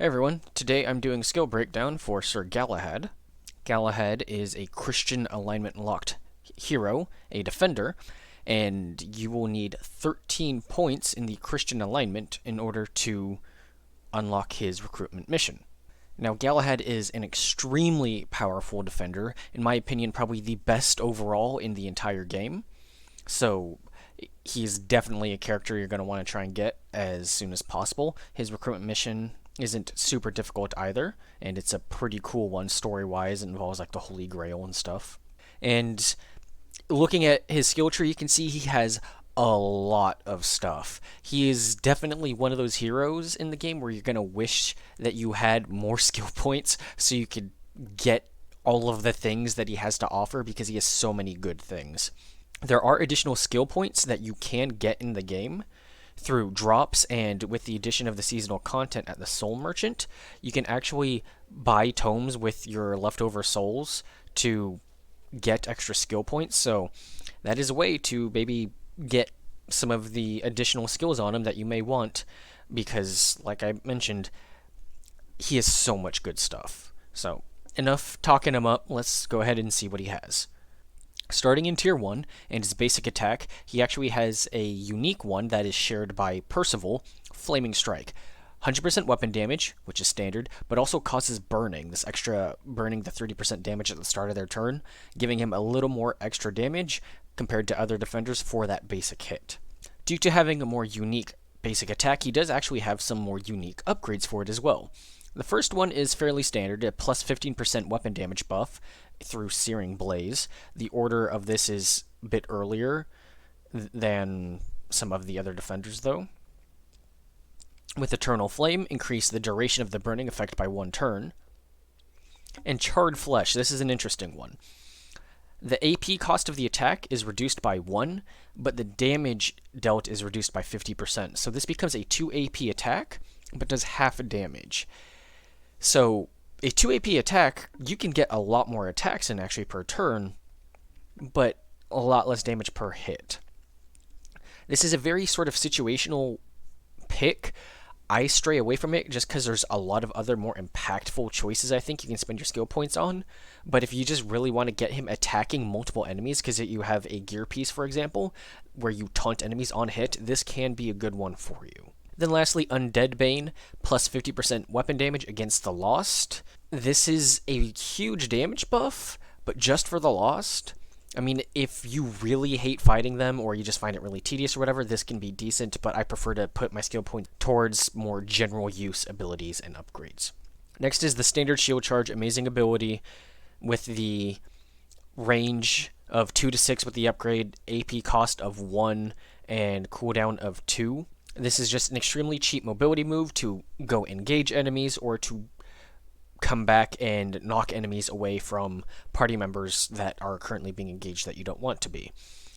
Hey everyone, today I'm doing skill breakdown for Sir Galahad. Galahad is a Christian alignment locked hero, a defender, and you will need 13 points in the Christian alignment in order to unlock his recruitment mission. Now, Galahad is an extremely powerful defender, in my opinion, probably the best overall in the entire game. So, he's definitely a character you're going to want to try and get as soon as possible. His recruitment mission isn't super difficult either, and it's a pretty cool one story-wise. It involves like the Holy Grail and stuff. And looking at his skill tree, you can see he has a lot of stuff. He is definitely one of those heroes in the game where you're going to wish that you had more skill points so you could get all of the things that he has to offer because he has so many good things. There are additional skill points that you can get in the game through drops, and with the addition of the seasonal content at the Soul Merchant, you can actually buy tomes with your leftover souls to get extra skill points. So that is a way to maybe get some of the additional skills on him that you may want, because like I mentioned, he has so much good stuff. So enough talking him up, let's go ahead and see what he has. Starting in Tier 1, and his basic attack, he actually has a unique one that is shared by Percival, Flaming Strike. 100% weapon damage, which is standard, but also causes burning, this extra burning the 30% damage at the start of their turn, giving him a little more extra damage compared to other defenders for that basic hit. Due to having a more unique basic attack, he does actually have some more unique upgrades for it as well. The first one is fairly standard, a plus 15% weapon damage buff through Searing Blaze. The order of this is a bit earlier than some of the other defenders, though. With Eternal Flame, increase the duration of the burning effect by 1 turn. And Charred Flesh, this is an interesting one. The AP cost of the attack is reduced by 1, but the damage dealt is reduced by 50%. So this becomes a 2 AP attack, but does half damage. So a 2 AP attack, you can get a lot more attacks in actually per turn, but a lot less damage per hit. This is a very sort of situational pick. I stray away from it just because there's a lot of other more impactful choices I think you can spend your skill points on. But if you just really want to get him attacking multiple enemies because you have a gear piece, for example, where you taunt enemies on hit, this can be a good one for you. Then lastly, Undead Bane, plus 50% weapon damage against the Lost. This is a huge damage buff, but just for the Lost. I mean, if you really hate fighting them or you just find it really tedious or whatever, this can be decent, but I prefer to put my skill points towards more general use abilities and upgrades. Next is the Standard Shield Charge Amazing ability with the range of 2 to 6 with the upgrade, AP cost of 1, and cooldown of 2. This is just an extremely cheap mobility move to go engage enemies or to come back and knock enemies away from party members that are currently being engaged that you don't want to be.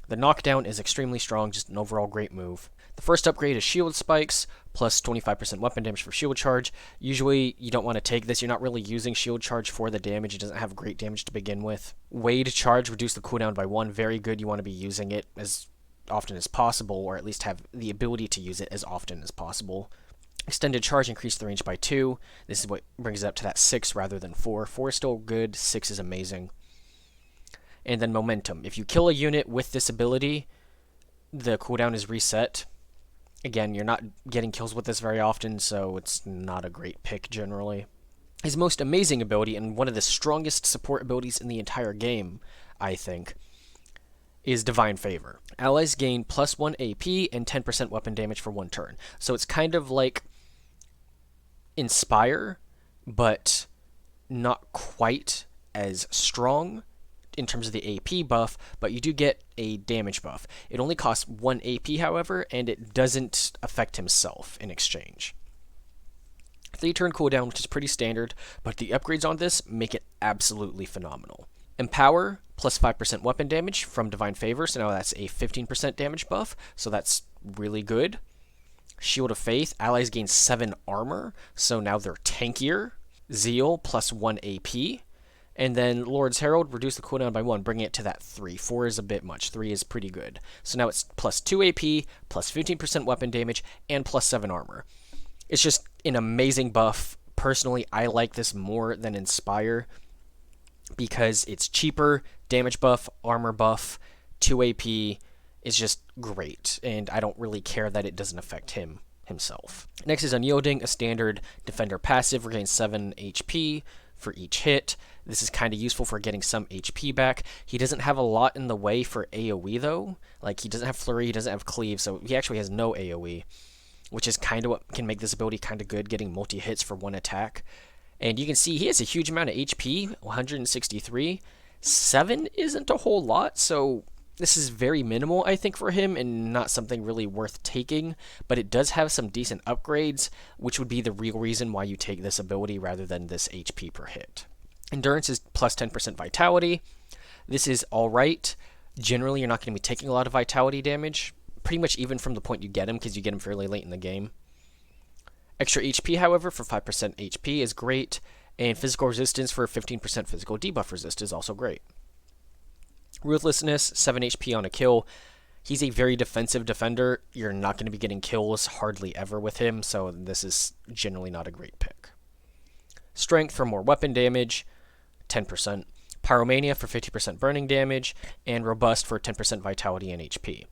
The knockdown is extremely strong, just an overall great move. The first upgrade is Shield Spikes, plus 25% weapon damage for Shield Charge. Usually you don't want to take this, you're not really using Shield Charge for the damage, it doesn't have great damage to begin with. Wade Charge, reduce the cooldown by 1, very good, you want to be using it as often as possible, or at least have the ability to use it as often as possible. Extended Charge, increase the range by 2. This is what brings it up to that 6 rather than 4. 4 is still good, 6 is amazing. And then Momentum. If you kill a unit with this ability, the cooldown is reset. Again, you're not getting kills with this very often, so it's not a great pick generally. His most amazing ability, and one of the strongest support abilities in the entire game, I think, is Divine Favor. Allies gain plus 1 AP and 10% weapon damage for 1 turn. So it's kind of like Inspire, but not quite as strong in terms of the AP buff, but you do get a damage buff. It only costs 1 AP, however, and it doesn't affect himself in exchange. 3-turn cooldown, which is pretty standard, but the upgrades on this make it absolutely phenomenal. Empower, plus 5% weapon damage from Divine Favor, so now that's a 15% damage buff, so that's really good. Shield of Faith, allies gain 7 armor, so now they're tankier. Zeal, plus 1 AP. And then Lord's Herald, reduce the cooldown by 1, bringing it to that 3. 4 is a bit much, 3 is pretty good. So now it's plus 2 AP, plus 15% weapon damage, and plus 7 armor. It's just an amazing buff personally, I like this more than Inspire because it's cheaper, damage buff, armor buff, 2 AP is just great, and I don't really care that it doesn't affect himself. Next is Unyielding, a standard defender passive, regains 7 HP for each hit. This is kind of useful for getting some HP back. He doesn't have a lot in the way for AoE though. Like, he doesn't have Flurry, he doesn't have Cleave, so he actually has no AoE, which is kind of what can make this ability kind of good, getting multi-hits for one attack. And you can see he has a huge amount of HP, 163. 7 isn't a whole lot, so this is very minimal, I think, for him, and not something really worth taking, but it does have some decent upgrades, which would be the real reason why you take this ability rather than this HP per hit. Endurance is plus 10% Vitality. This is alright. Generally, you're not going to be taking a lot of Vitality damage, pretty much even from the point you get him, because you get him fairly late in the game. Extra HP, however, for 5% HP is great, and Physical Resistance for 15% Physical Debuff Resist is also great. Ruthlessness, 7 HP on a kill. He's a very defensive defender. You're not going to be getting kills hardly ever with him, so this is generally not a great pick. Strength for more weapon damage, 10%. Pyromania for 50% burning damage, and Robust for 10% vitality and HP.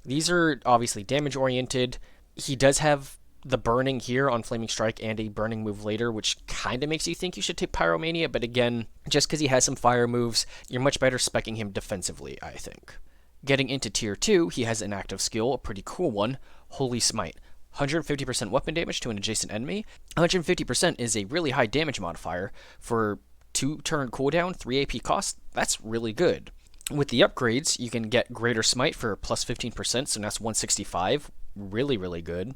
These are obviously damage-oriented. He does have the burning here on Flaming Strike and a burning move later, which kind of makes you think you should take Pyromania, but again, just because he has some fire moves, you're much better speccing him defensively, I think. Getting into Tier 2, he has an active skill, a pretty cool one, Holy Smite. 150% weapon damage to an adjacent enemy. 150% is a really high damage modifier. For 2-turn cooldown, 3 AP cost, that's really good. With the upgrades, you can get Greater Smite for plus 15%, so that's 165, really, really good.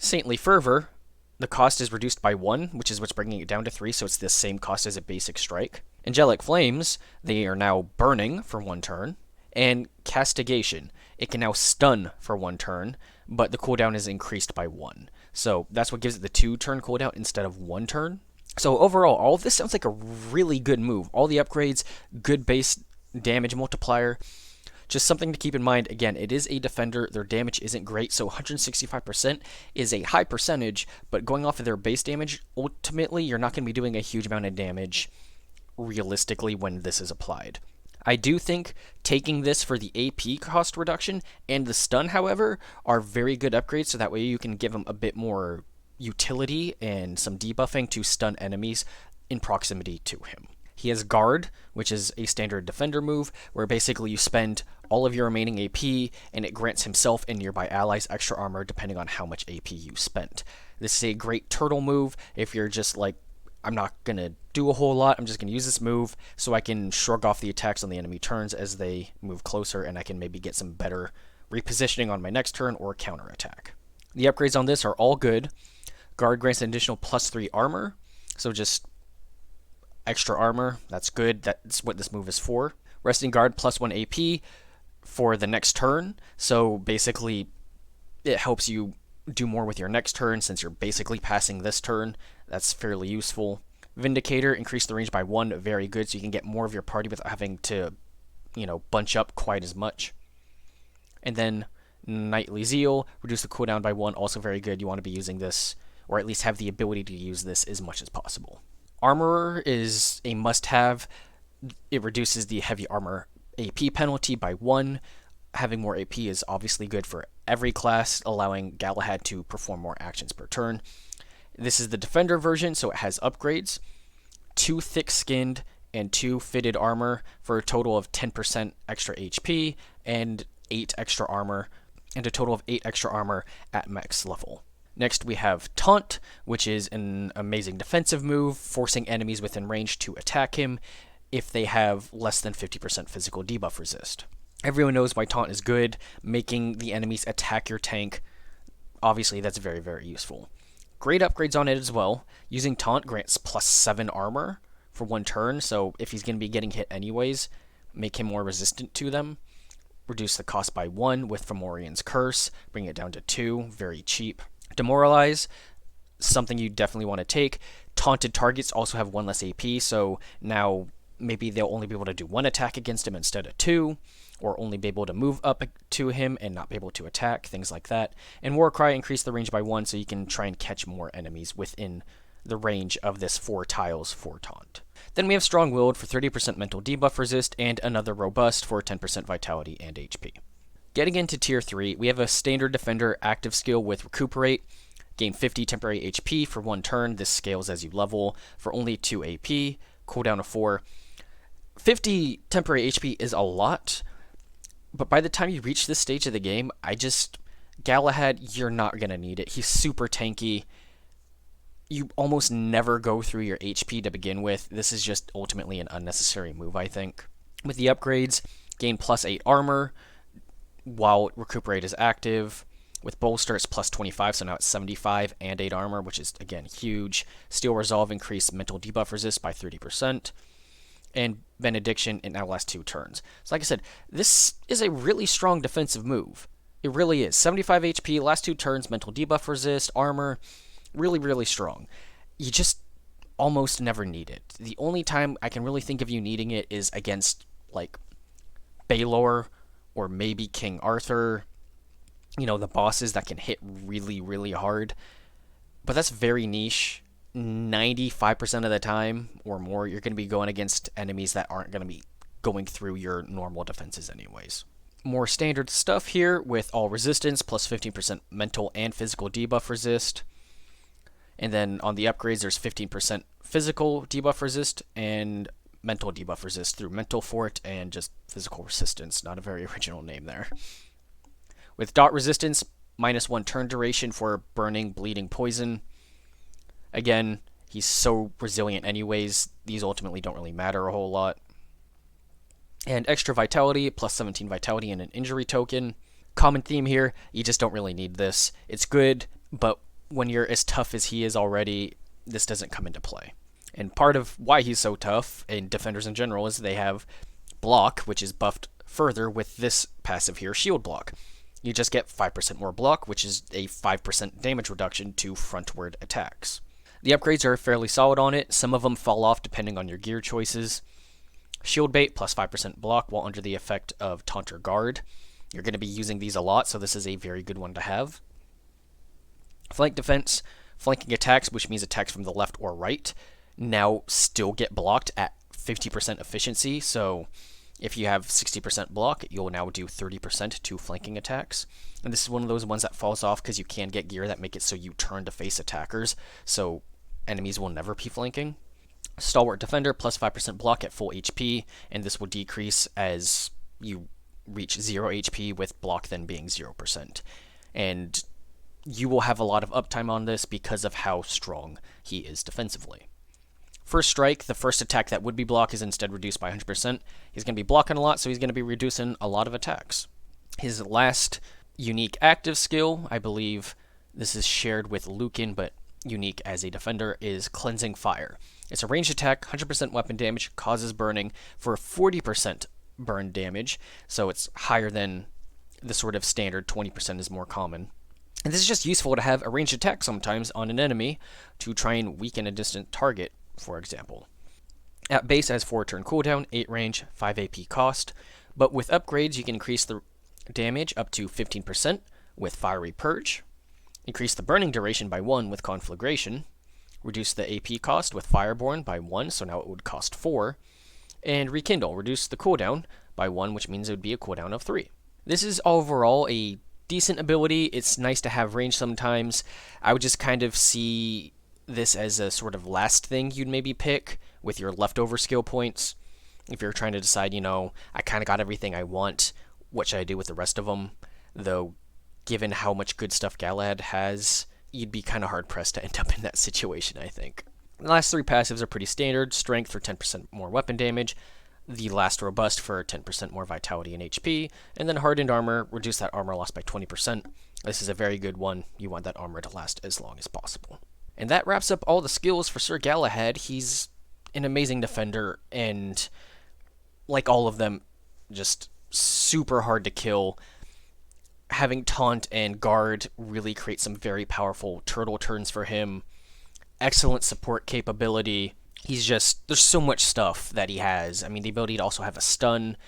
Saintly Fervor, the cost is reduced by 1, which is what's bringing it down to 3, so it's the same cost as a basic strike. Angelic Flames, they are now burning for 1 turn. And Castigation, it can now stun for 1 turn, but the cooldown is increased by 1. So that's what gives it the 2-turn cooldown instead of 1 turn. So overall, all of this sounds like a really good move. All the upgrades, good base damage multiplier. Just something to keep in mind, again, it is a defender, their damage isn't great, so 165% is a high percentage, but going off of their base damage, ultimately, you're not going to be doing a huge amount of damage realistically when this is applied. I do think taking this for the AP cost reduction and the stun, however, are very good upgrades, so that way you can give them a bit more utility and some debuffing to stun enemies in proximity to him. He has Guard, which is a standard defender move, where basically you spend all of your remaining AP, and it grants himself and nearby allies extra armor depending on how much AP you spent. This is a great turtle move if you're just like, I'm not going to do a whole lot, I'm just going to use this move so I can shrug off the attacks on the enemy turns as they move closer, and I can maybe get some better repositioning on my next turn or counterattack. The upgrades on this are all good. Guard grants an additional plus 3 armor, so just extra armor, that's good, that's what this move is for. Resting Guard plus 1 AP for the next turn, so basically it helps you do more with your next turn since you're basically passing this turn. That's fairly useful. Vindicator, increase the range by 1, very good, so you can get more of your party without having to, bunch up quite as much. And then Knightly Zeal, reduce the cooldown by 1, also very good. You want to be using this, or at least have the ability to use this as much as possible. Armorer is a must-have. It reduces the heavy armor AP penalty by 1. Having more AP is obviously good for every class, allowing Galahad to perform more actions per turn. This is the Defender version, so it has upgrades. 2 thick-skinned and 2 fitted armor for a total of 10% extra HP and 8 extra armor, and a total of 8 extra armor at max level. Next we have Taunt, which is an amazing defensive move, forcing enemies within range to attack him if they have less than 50% physical debuff resist. Everyone knows why Taunt is good, making the enemies attack your tank. Obviously, that's very, very useful. Great upgrades on it as well. Using Taunt grants plus 7 armor for 1 turn, so if he's going to be getting hit anyways, make him more resistant to them. Reduce the cost by 1 with Fomorian's Curse, bring it down to 2, very cheap. Demoralize, something you definitely want to take. Taunted targets also have 1 less AP, so now maybe they'll only be able to do 1 attack against him instead of 2, or only be able to move up to him and not be able to attack, things like that. And Warcry, increase the range by 1 so you can try and catch more enemies within the range of this 4 tiles for taunt. Then we have Strong-Willed for 30% mental debuff resist, and another Robust for 10% vitality and HP. Getting into Tier 3, we have a Standard Defender active skill with Recuperate. Gain 50 temporary HP for 1 turn. This scales as you level for only 2 AP. Cooldown of 4. 50 temporary HP is a lot, but by the time you reach this stage of the game, Galahad, you're not going to need it. He's super tanky. You almost never go through your HP to begin with. This is just ultimately an unnecessary move, I think. With the upgrades, gain plus 8 armor while Recuperate is active. With Bolster, it's plus 25, so now it's 75 and 8 armor, which is, again, huge. Steel Resolve increased mental debuff resist by 30%. And Benediction, it now lasts 2 turns. So like I said, this is a really strong defensive move. It really is. 75 HP, last 2 turns, mental debuff resist, armor. Really, really strong. You just almost never need it. The only time I can really think of you needing it is against, like, Baelor or maybe King Arthur. You know, the bosses that can hit really, really hard. But that's very niche. 95% of the time or more, you're going to be going against enemies that aren't going to be going through your normal defenses anyways. More standard stuff here with all resistance, plus 15% mental and physical debuff resist. And then on the upgrades, there's 15% physical debuff resist and mental debuff resist through Mental Fort and just physical resistance. Not a very original name there. With dot resistance, -1 turn duration for burning, bleeding, poison. Again, he's so resilient anyways, these ultimately don't really matter a whole lot. And extra vitality, plus 17 vitality and an injury token. Common theme here, you just don't really need this. It's good, but when you're as tough as he is already, this doesn't come into play. And part of why he's so tough, and defenders in general, is they have block, which is buffed further with this passive here, shield block. You just get 5% more block, which is a 5% damage reduction to frontward attacks. The upgrades are fairly solid on it. Some of them fall off depending on your gear choices. Shield Bait, plus 5% block while under the effect of Taunt or Guard. You're going to be using these a lot, so this is a very good one to have. Flank Defense, flanking attacks, which means attacks from the left or right, now still get blocked at 50% efficiency, so if you have 60% block, you'll now do 30% to flanking attacks. And this is one of those ones that falls off because you can get gear that make it so you turn to face attackers, so enemies will never be flanking. Stalwart Defender, plus 5% block at full HP, and this will decrease as you reach 0 HP, with block then being 0%. And you will have a lot of uptime on this because of how strong he is defensively. First Strike, the first attack that would be block, is instead reduced by 100%. He's going to be blocking a lot, so he's going to be reducing a lot of attacks. His last unique active skill, I believe this is shared with Lucan, but unique as a defender, is Cleansing Fire. It's a ranged attack, 100% weapon damage, causes burning for 40% burn damage, so it's higher than the sort of standard 20% is more common. And this is just useful to have a ranged attack sometimes on an enemy to try and weaken a distant target, for example. At base, it has 4 turn cooldown, 8 range, 5 AP cost, but with upgrades you can increase the damage up to 15% with Fiery Purge, increase the burning duration by 1 with Conflagration, reduce the AP cost with Fireborn by 1, so now it would cost 4, and Rekindle, reduce the cooldown by 1, which means it would be a cooldown of 3. This is overall a decent ability. It's nice to have range sometimes. I would just kind of see this as a sort of last thing you'd maybe pick with your leftover skill points. If you're trying to decide, you know, I kind of got everything I want, what should I do with the rest of them? Though, given how much good stuff Galahad has, you'd be kind of hard-pressed to end up in that situation, I think. The last 3 passives are pretty standard. Strength for 10% more weapon damage, the last Robust for 10% more vitality and HP, and then Hardened Armor, reduce that armor loss by 20%. This is a very good one. You want that armor to last as long as possible. And that wraps up all the skills for Sir Galahad. He's an amazing defender, and like all of them, just super hard to kill. Having Taunt and Guard really create some very powerful turtle turns for him. Excellent support capability. There's so much stuff that he has. I mean, the ability to also have a stun.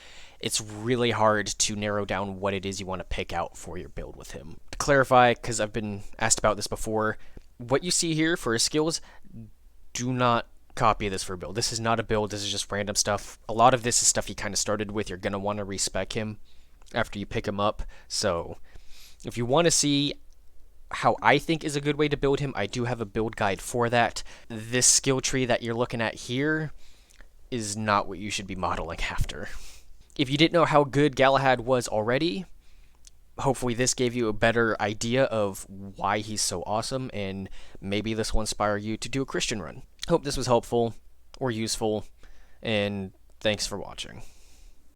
It's really hard to narrow down what it is you want to pick out for your build with him. To clarify, because I've been asked about this before, what you see here for his skills, do not copy this for a build. This is not a build, this is just random stuff. A lot of this is stuff he kind of started with. You're going to want to respec him after you pick him up. So if you want to see how I think is a good way to build him, I do have a build guide for that. This skill tree that you're looking at here is not what you should be modeling after. If you didn't know how good Galahad was already, hopefully this gave you a better idea of why he's so awesome, and maybe this will inspire you to do a Christian run. Hope this was helpful or useful, and thanks for watching.